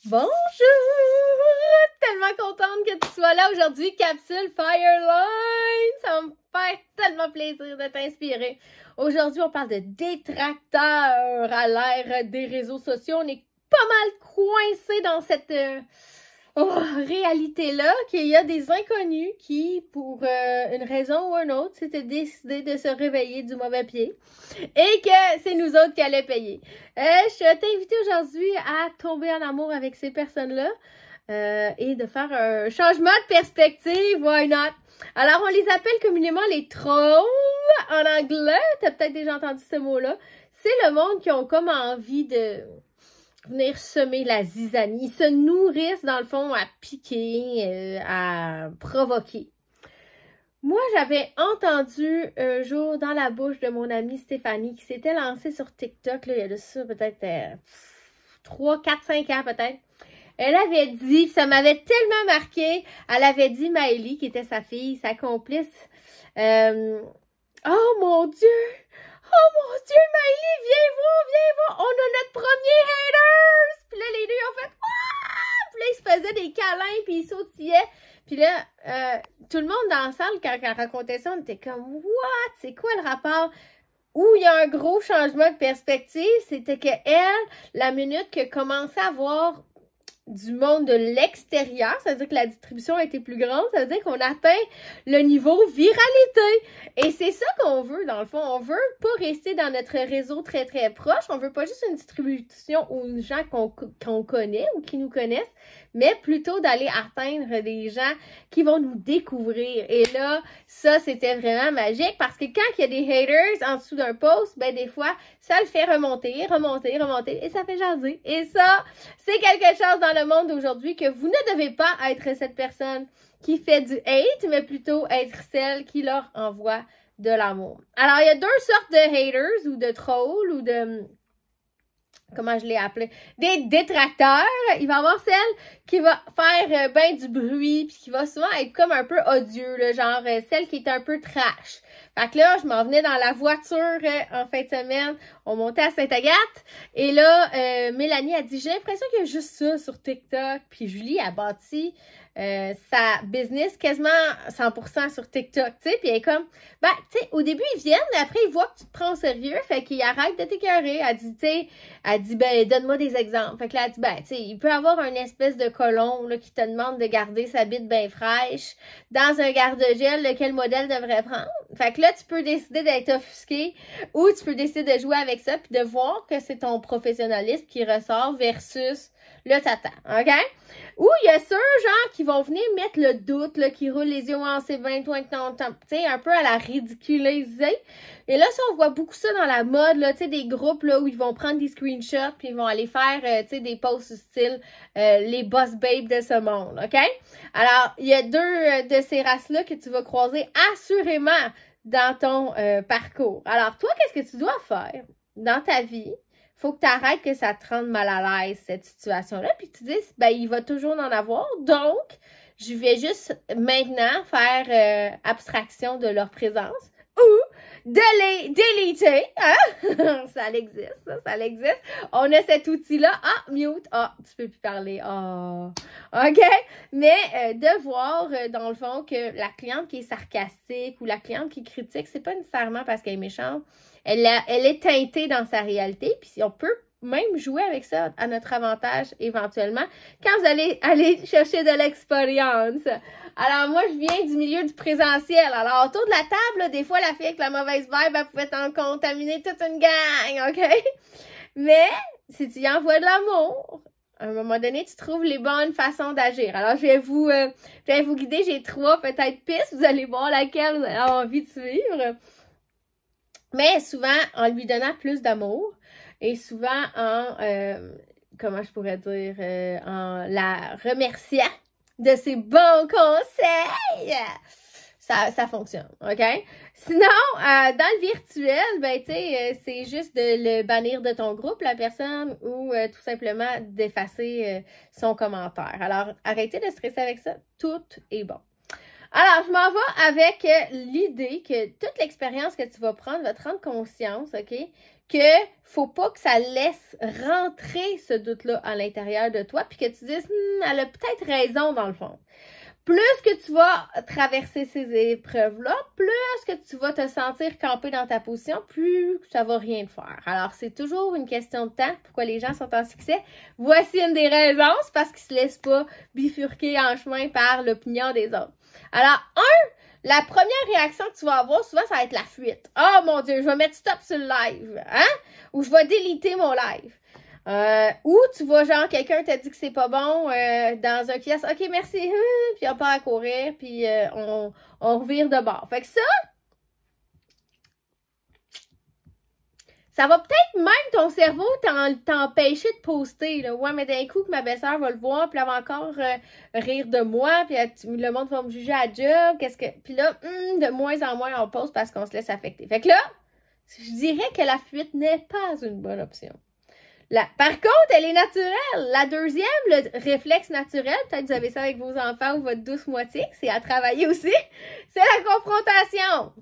Bonjour! Tellement contente que tu sois là aujourd'hui, Capsule Fireline! Ça va me faire tellement plaisir de t'inspirer. Aujourd'hui, on parle de détracteurs à l'ère des réseaux sociaux. On est pas mal coincés dans cette réalité-là, qu'il y a des inconnus qui, pour une raison ou une autre, s'étaient décidés de se réveiller du mauvais pied et que c'est nous autres qui allaient payer. Je t'ai invité aujourd'hui à tomber en amour avec ces personnes-là et de faire un changement de perspective, why not? Alors, on les appelle communément les trolls en anglais. T'as peut-être déjà entendu ce mot-là. C'est le monde qui ont comme envie de venir semer la zizanie. Ils se nourrissent, dans le fond, à piquer, à provoquer. Moi, j'avais entendu un jour dans la bouche de mon amie Stéphanie qui s'était lancée sur TikTok, là, il y a de ça peut-être 3, 4, 5 ans peut-être. Elle avait dit, ça m'avait tellement marqué, elle avait dit Maëlie, qui était sa fille, sa complice, oh mon Dieu! Oh mon Dieu, Maëlie, viens voir, on a notre premier haters! Puis là, les deux ont fait ah! Puis là, ils se faisaient des câlins, puis ils sautillaient. Puis là, tout le monde dans la salle, quand elle racontait ça, on était comme what? C'est quoi le rapport? Où il y a un gros changement de perspective, c'était que elle, la minute que commençait à voir du monde de l'extérieur, ça veut dire que la distribution a été plus grande, ça veut dire qu'on atteint le niveau viralité. Et c'est ça qu'on veut, dans le fond. On veut pas rester dans notre réseau très, très proche. On veut pas juste une distribution aux gens qu'on connaît ou qui nous connaissent, mais plutôt d'aller atteindre des gens qui vont nous découvrir. Et là, ça, c'était vraiment magique parce que quand il y a des haters en dessous d'un post, ben des fois, ça le fait remonter, et ça fait jaser. Et ça, c'est quelque chose dans le monde d'aujourd'hui que vous ne devez pas être cette personne qui fait du hate, mais plutôt être celle qui leur envoie de l'amour. Alors, il y a deux sortes de haters ou de trolls ou de... comment je l'ai appelé? Des détracteurs. Il va y avoir celle qui va faire ben du bruit puis qui va souvent être comme un peu odieux, là, genre celle qui est un peu trash. Fait que là, je m'en venais dans la voiture en fin de semaine. On montait à Sainte-Agathe. Et là, Mélanie a dit, j'ai l'impression qu'il y a juste ça sur TikTok. Puis Julie a bâti sa business quasiment 100% sur TikTok, tu sais, puis elle est comme, ben, tu sais, au début, ils viennent, mais après, ils voient que tu te prends au sérieux, fait qu'ils arrêtent de t'écœurer. Elle dit, tu sais, elle dit, ben, donne-moi des exemples. Fait que là, elle dit, ben, tu sais, il peut y avoir une espèce de colon, là, qui te demande de garder sa bite bien fraîche dans un garde-gel, lequel modèle devrait prendre. Fait que là, tu peux décider d'être offusqué ou tu peux décider de jouer avec ça puis de voir que c'est ton professionnalisme qui ressort versus le tata, OK? Ou il y a ceux, genre, qui vont venir mettre le doute, là, qui roulent les yeux, en c'est bien toi que ton temps, tu sais, un peu à la ridiculiser. Et là, ça, on voit beaucoup ça dans la mode, là, tu sais, des groupes, là, où ils vont prendre des screenshots, puis ils vont aller faire, tu sais, des posts style les boss babes de ce monde, OK? Alors, il y a deux de ces races-là que tu vas croiser assurément dans ton parcours. Alors, toi, qu'est-ce que tu dois faire dans ta vie? Faut que tu arrêtes que ça te rende mal à l'aise, cette situation-là, puis tu dises, ben, il va toujours en avoir, donc, je vais juste maintenant faire abstraction de leur présence ou de les déliter, hein? Ça existe, ça existe. On a cet outil-là. Ah, mute. Ah, tu peux plus parler. Ah, OK? Mais de voir, dans le fond, que la cliente qui est sarcastique ou la cliente qui critique, c'est pas nécessairement parce qu'elle est méchante. Elle est teintée dans sa réalité, puis on peut même jouer avec ça à notre avantage éventuellement quand vous allez aller chercher de l'expérience. Alors moi, je viens du milieu du présentiel. Alors autour de la table, là, des fois, la fille avec la mauvaise vibe, elle pouvait t'en contaminer toute une gang, OK? Mais si tu y envoies de l'amour, à un moment donné, tu trouves les bonnes façons d'agir. Alors, je vais vous guider. J'ai 3 peut-être pistes. Vous allez voir laquelle vous avez envie de suivre. Mais souvent, en lui donnant plus d'amour et souvent en, comment je pourrais dire, en la remerciant de ses bons conseils, ça fonctionne, OK? Sinon, dans le virtuel, ben, tu sais, c'est juste de le bannir de ton groupe, la personne, ou tout simplement d'effacer son commentaire. Alors, arrêtez de stresser avec ça. Tout est bon. Alors, je m'en vais avec l'idée que toute l'expérience que tu vas prendre va te rendre conscience, OK, que faut pas que ça laisse rentrer ce doute-là à l'intérieur de toi, puis que tu dises, elle a peut-être raison dans le fond. Plus que tu vas traverser ces épreuves-là, plus que tu vas te sentir campé dans ta position, plus ça va rien te faire. Alors, c'est toujours une question de temps. Pourquoi les gens sont en succès? Voici une des raisons, c'est parce qu'ils se laissent pas bifurquer en chemin par l'opinion des autres. Alors, la première réaction que tu vas avoir, souvent, ça va être la fuite. Oh mon Dieu, je vais mettre stop sur le live, hein? Ou je vais déliter mon live. Ou tu vois, genre, quelqu'un t'a dit que c'est pas bon dans un kiosque. OK, merci. Puis on part à courir, puis on revire de bord. Fait que ça va peut-être même ton cerveau t'empêcher de poster. Là. Ouais, mais d'un coup, que ma belle-sœur va le voir, puis elle va encore rire de moi, puis le monde va me juger à job. Puis là, de moins en moins, on poste parce qu'on se laisse affecter. Fait que là, je dirais que la fuite n'est pas une bonne option. Par contre, elle est naturelle. La deuxième, le réflexe naturel, peut-être que vous avez ça avec vos enfants ou votre douce moitié, c'est à travailler aussi, c'est la confrontation.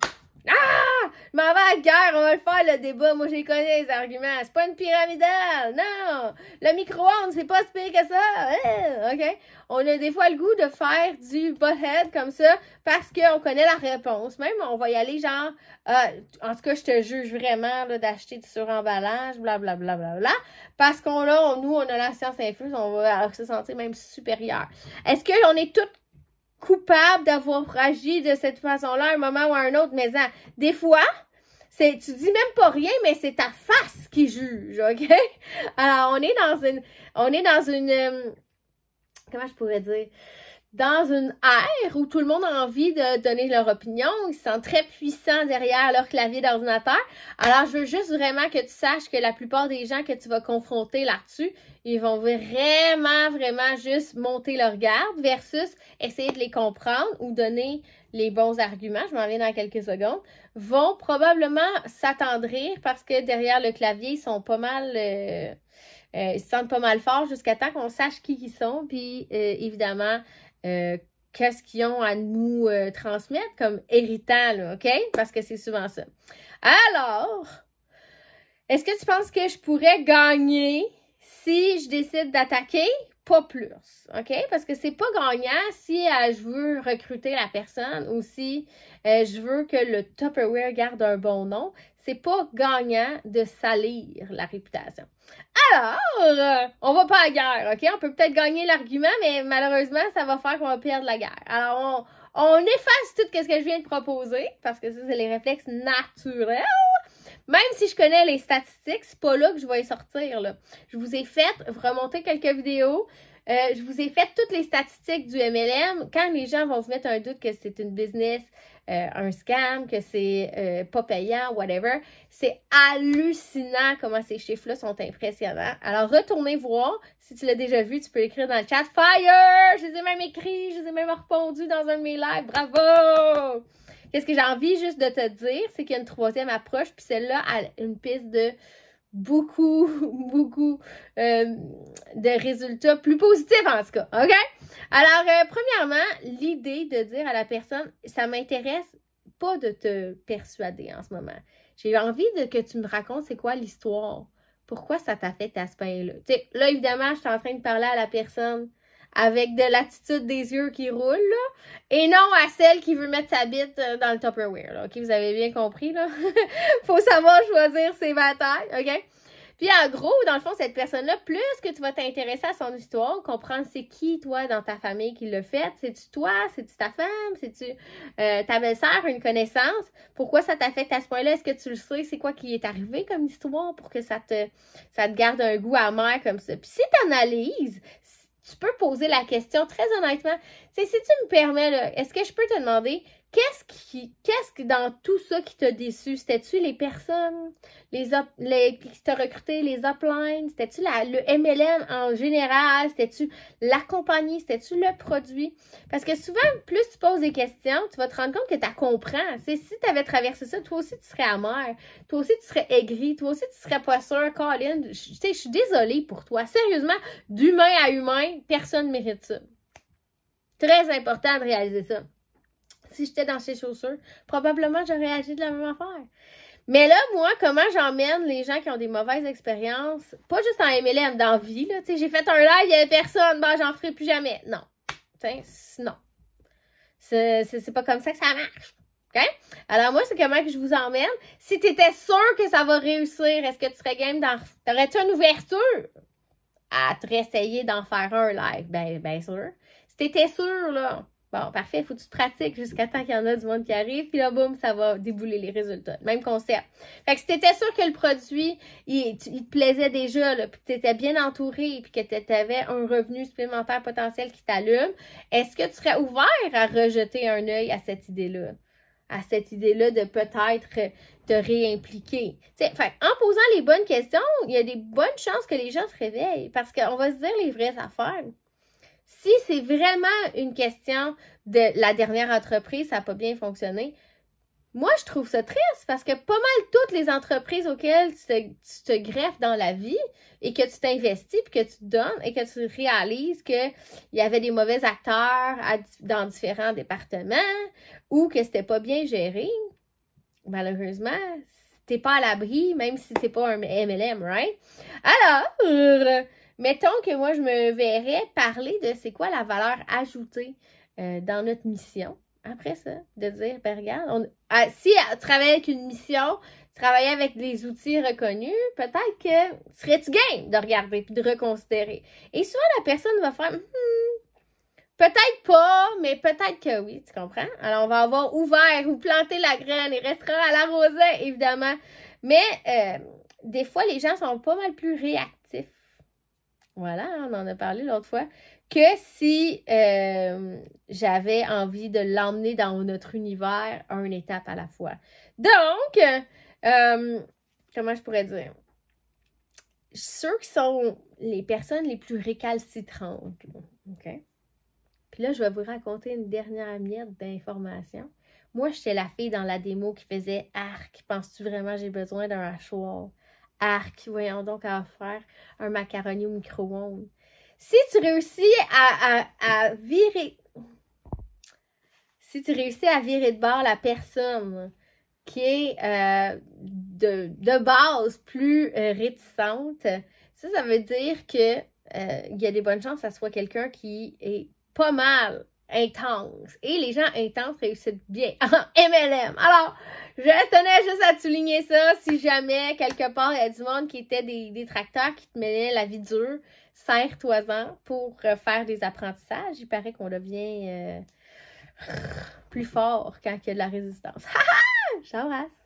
Ah! Je m'en vais à la guerre, on va le faire, le débat. Moi, j'ai connais les arguments. C'est pas une pyramidale, non! Le micro-ondes, c'est pas si pire que ça. OK? On a des fois le goût de faire du butthead comme ça parce qu'on connaît la réponse. Même, on va y aller genre, en tout cas, je te juge vraiment d'acheter du suremballage, blablabla. Parce nous, on a la science infuse, on va se sentir même supérieur. Est-ce qu'on est toutes coupable d'avoir agi de cette façon-là à un moment ou à un autre, mais des fois, tu dis même pas rien, mais c'est ta face qui juge, OK? Alors, on est dans une comment je pourrais dire? Dans une ère où tout le monde a envie de donner leur opinion, ils sont très puissants derrière leur clavier d'ordinateur. Alors, je veux juste vraiment que tu saches que la plupart des gens que tu vas confronter là-dessus, ils vont vraiment juste monter leur garde versus essayer de les comprendre ou donner les bons arguments, je m'en viens dans quelques secondes, vont probablement s'attendrir parce que derrière le clavier, ils sont pas mal... ils se sentent pas mal forts jusqu'à temps qu'on sache qui ils sont, puis évidemment... qu'est-ce qu'ils ont à nous transmettre comme héritant, là, OK? Parce que c'est souvent ça. Alors, est-ce que tu penses que je pourrais gagner si je décide d'attaquer? Pas plus, OK? Parce que c'est pas gagnant si je veux recruter la personne ou si je veux que le Tupperware garde un bon nom. C'est pas gagnant de salir la réputation. Alors, on va pas à la guerre, OK? On peut peut-être gagner l'argument, mais malheureusement, ça va faire qu'on va perdre la guerre. Alors, on efface tout ce que je viens de proposer, parce que ça, c'est les réflexes naturels. Même si je connais les statistiques, c'est pas là que je vais y sortir, là. Je vous ai fait remonter quelques vidéos. Je vous ai fait toutes les statistiques du MLM. Quand les gens vont vous mettre un doute que c'est une business, un scam, que c'est pas payant, whatever, c'est hallucinant comment ces chiffres-là sont impressionnants. Alors, retournez voir. Si tu l'as déjà vu, tu peux écrire dans le chat « Fire! » Je les ai même écrits, je les ai même répondu dans un de mes lives. Bravo! Qu'est-ce que j'ai envie juste de te dire, c'est qu'il y a une troisième approche, puis celle-là a une piste de beaucoup de résultats plus positifs en tout cas, OK? Alors, premièrement, l'idée de dire à la personne, ça m'intéresse pas de te persuader en ce moment. J'ai envie que tu me racontes c'est quoi l'histoire. Pourquoi ça t'affecte à ce point-là? Tu sais, là, évidemment, je suis en train de parler à la personne avec de l'attitude des yeux qui roulent, là, et non à celle qui veut mettre sa bite dans le Tupperware, là, OK? Vous avez bien compris, là? Faut savoir choisir ses batailles, OK? Puis, en gros, dans le fond, cette personne-là, plus que tu vas t'intéresser à son histoire, comprendre c'est qui, toi, dans ta famille qui l'a fait, c'est-tu toi, c'est-tu ta femme, c'est-tu ta belle-sœur, une connaissance, pourquoi ça t'affecte à ce point-là, est-ce que tu le sais, c'est quoi qui est arrivé comme histoire pour que ça te garde un goût amer comme ça. Puis, si tu analyses, tu peux poser la question très honnêtement. Tu sais, si tu me permets, là, est-ce que je peux te demander qu'est-ce que dans tout ça qui t'a déçu? C'était-tu les personnes qui t'ont recruté, les uplines? C'était-tu le MLM en général? C'était-tu la compagnie? C'était-tu le produit? Parce que souvent, plus tu poses des questions, tu vas te rendre compte que tu comprends. Si tu avais traversé ça, toi aussi, tu serais amer. Toi aussi, tu serais aigri. Toi aussi, tu serais pas sûr. Colin, je suis désolée pour toi. Sérieusement, d'humain à humain, personne ne mérite ça. Très important de réaliser ça. Si j'étais dans ses chaussures, probablement j'aurais agi de la même affaire. Mais là, moi, comment j'emmène les gens qui ont des mauvaises expériences, pas juste en MLM, dans la vie, là, tu sais, j'ai fait un live, il y avait personne, ben, j'en ferai plus jamais. Non. Tu sais, non. C'est pas comme ça que ça marche. OK? Alors, moi, c'est comment que je vous emmène. Si t'étais sûr que ça va réussir, est-ce que tu serais game d'en... T'aurais-tu une ouverture à te réessayer d'en faire un live? Ben sûr. Si t'étais sûr, là... Bon, parfait, il faut que tu te pratiques jusqu'à temps qu'il y en a du monde qui arrive, puis là, boum, ça va débouler les résultats. Même concept. Fait que si t'étais sûr que le produit, il te plaisait déjà, là, puis que t'étais bien entouré, puis que t'avais un revenu supplémentaire potentiel qui t'allume, est-ce que tu serais ouvert à rejeter un œil à cette idée-là? À cette idée-là de peut-être te réimpliquer. Fait, en posant les bonnes questions, il y a des bonnes chances que les gens se réveillent, parce qu'on va se dire les vraies affaires. Si c'est vraiment une question de la dernière entreprise, ça n'a pas bien fonctionné, moi, je trouve ça triste parce que pas mal toutes les entreprises auxquelles tu te greffes dans la vie et que tu t'investis, puis que tu te donnes et que tu réalises qu'il y avait des mauvais acteurs dans différents départements ou que c'était pas bien géré, malheureusement, t'es pas à l'abri, même si c'est pas un MLM, right? Alors... mettons que moi, je me verrais parler de c'est quoi la valeur ajoutée dans notre mission. Après ça, de dire, ben regarde, si tu travailles avec une mission, travailler avec des outils reconnus, peut-être que serais-tu game de regarder et de reconsidérer. Et souvent, la personne va faire, peut-être pas, mais peut-être que oui, tu comprends? Alors, on va avoir ouvert ou planté la graine, il restera à l'arroser, évidemment. Mais des fois, les gens sont pas mal plus réactifs. Voilà, on en a parlé l'autre fois, que si j'avais envie de l'emmener dans notre univers une étape à la fois. Donc, comment je pourrais dire? Ceux qui sont les personnes les plus récalcitrantes, OK? Puis là, je vais vous raconter une dernière miette d'informations. Moi, j'étais la fille dans la démo qui faisait « Arc, penses-tu vraiment j'ai besoin d'un hachoir? » Arc, voyons donc à faire un macaroni au micro-ondes. Si tu réussis à virer... Si tu réussis à virer de bord la personne qui est de base plus réticente, ça veut dire que il y a des bonnes chances que ça soit quelqu'un qui est pas mal intense. Et les gens intenses réussissent bien en MLM. Alors, je tenais juste à souligner ça. Si jamais, quelque part, il y a du monde qui était des détracteurs qui te menaient la vie dure, serre-toi-en pour faire des apprentissages. Il paraît qu'on devient plus fort quand il y a de la résistance. J'embrasse!